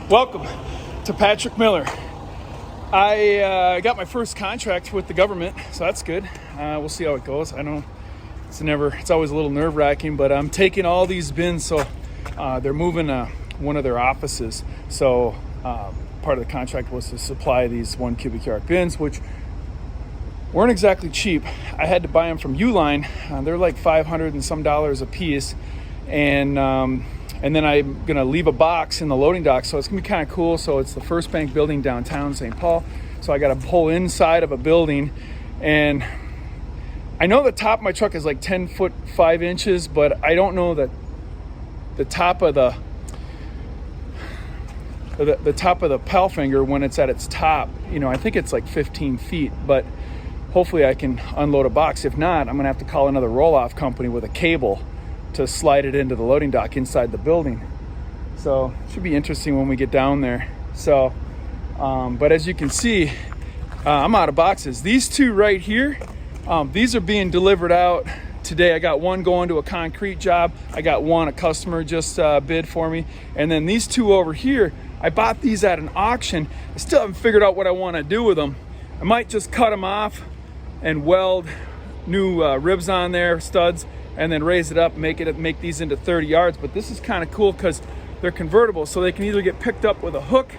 Welcome to Patrick Miller. I got my first contract with the government, so that's good. We'll see how it goes. I know it's always a little nerve-wracking, but I'm taking all these bins, so they're moving one of their offices. So part of the contract was to supply these 1 cubic yard bins, which weren't exactly cheap. I had to buy them from Uline. They're like $500 and some a piece, and then I'm going to leave a box in the loading dock, so it's going to be kind of cool. So it's the First Bank building downtown St. Paul. So I got to pull inside of a building, and I know the top of my truck is like 10 foot 5 inches, but I don't know that the top of the top of the pal finger when it's at its top, I think it's like 15 feet, but hopefully I can unload a box. If not, I'm going to have to call another roll-off company with a cable to slide it into the loading dock inside the building. So it should be interesting when we get down there. So, but as you can see, I'm out of boxes. These two right here, these are being delivered out today. I got one going to a concrete job. I got one a customer just bid for me. And then these two over here, I bought these at an auction. I still haven't figured out what I want to do with them. I might just cut them off and weld new ribs on there, studs, and then raise it up, make these into 30 yards. But this is kind of cool because they're convertible, so they can either get picked up with a hook,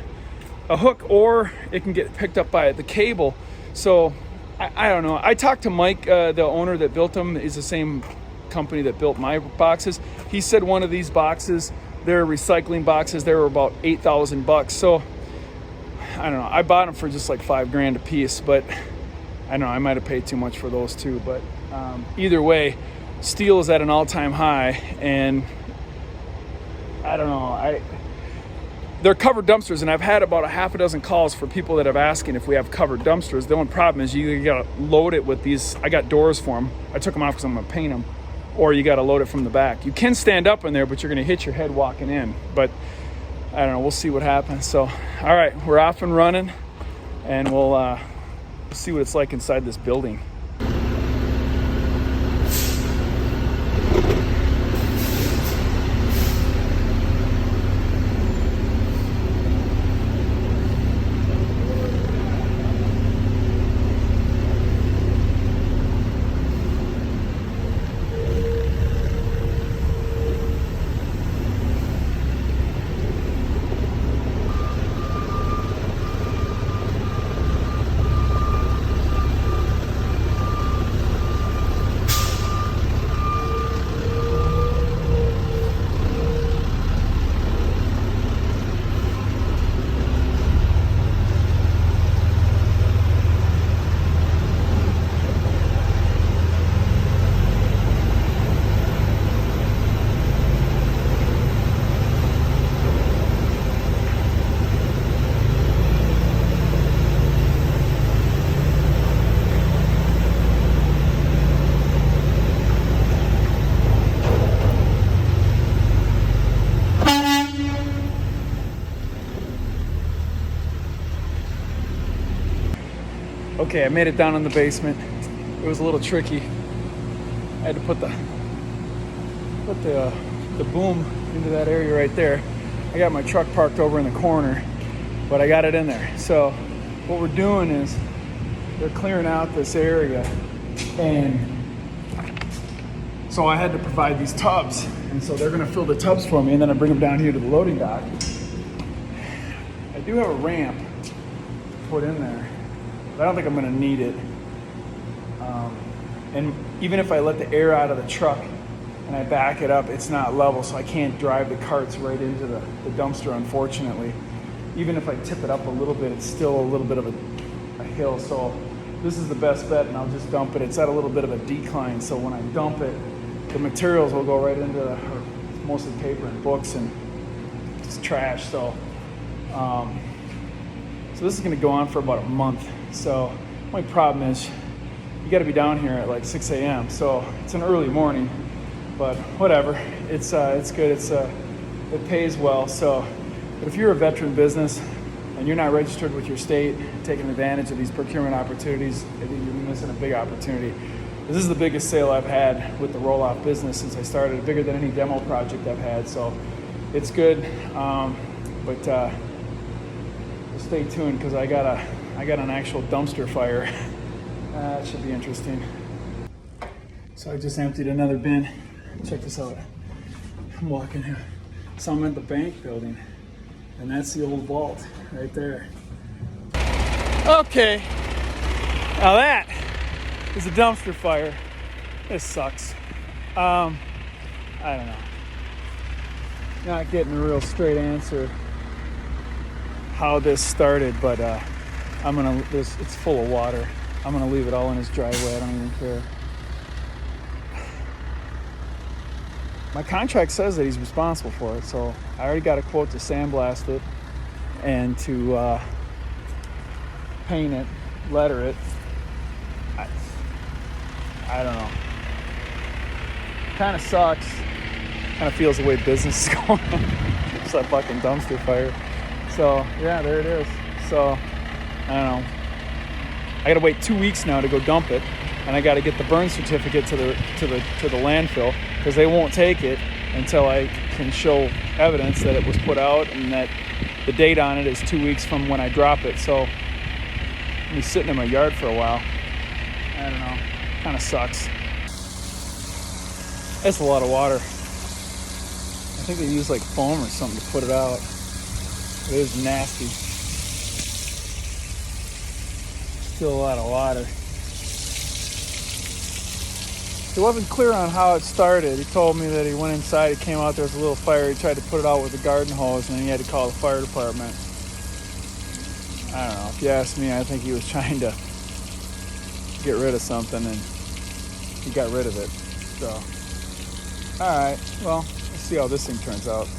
or it can get picked up by the cable. So I don't know. I talked to Mike, the owner that built them, is the same company that built my boxes. He said one of these boxes, they're recycling boxes, they were about $8,000. So I don't know. I bought them for just like $5,000 a piece, but I don't know. I might have paid too much for those too. But either way, steel is at an all-time high, and I don't know. They're covered dumpsters, and I've had about a half a dozen calls for people that have asking if we have covered dumpsters. The only problem is you gotta load it with these. I got doors for them. I took them off because I'm gonna paint them, or you gotta load it from the back. You can stand up in there, but you're gonna hit your head walking in. But I don't know. We'll see what happens. So, all right, we're off and running, and we'll see what it's like inside this building. Okay, I made it down in the basement. It was a little tricky. I had to put the boom into that area right there. I got my truck parked over in the corner, but I got it in there. So what we're doing is they're clearing out this area, and so I had to provide these tubs, and so they're gonna fill the tubs for me, and then I bring them down here to the loading dock. I do have a ramp to put in there. I don't think I'm gonna need it. And even if I let the air out of the truck and I back it up, it's not level, so I can't drive the carts right into the dumpster, unfortunately. Even if I tip it up a little bit, it's still a little bit of a hill. So this is the best bet, and I'll just dump it. It's at a little bit of a decline, so when I dump it, the materials will go right into mostly paper and books and just trash. So this is gonna go on for about a month. So my problem is you got to be down here at like 6 a.m. So it's an early morning, but whatever. It's good. It pays well. So, but if you're a veteran business and you're not registered with your state, taking advantage of these procurement opportunities, I think you're missing a big opportunity. This is the biggest sale I've had with the roll-off business since I started, bigger than any demo project I've had. So it's good, but So stay tuned because I got an actual dumpster fire. That should be interesting. So I just emptied another bin. Check this out. I'm walking here. So I'm at the bank building, and that's the old vault right there. Okay, now that is a dumpster fire. This sucks. I don't know. Not getting a real straight answer how this started, but it's full of water. I'm gonna leave it all in his driveway. I don't even care. My contract says that he's responsible for it, so I already got a quote to sandblast it and to paint it, letter it. I don't know. Kind of sucks. Kind of feels the way business is going. It's that fucking dumpster fire. So yeah, there it is. So I don't know. I gotta wait 2 weeks now to go dump it, and I gotta get the burn certificate to the landfill because they won't take it until I can show evidence that it was put out and that the date on it is 2 weeks from when I drop it. So I'll be sitting in my yard for a while. I don't know. Kind of sucks. That's a lot of water. I think they use like foam or something to put it out. It is nasty. Still a lot of water. He wasn't clear on how it started. He told me that he went inside, he came out, there was a little fire, he tried to put it out with a garden hose, and then he had to call the fire department. I don't know. If you ask me, I think he was trying to get rid of something, and he got rid of it. So, alright, well, let's see how this thing turns out.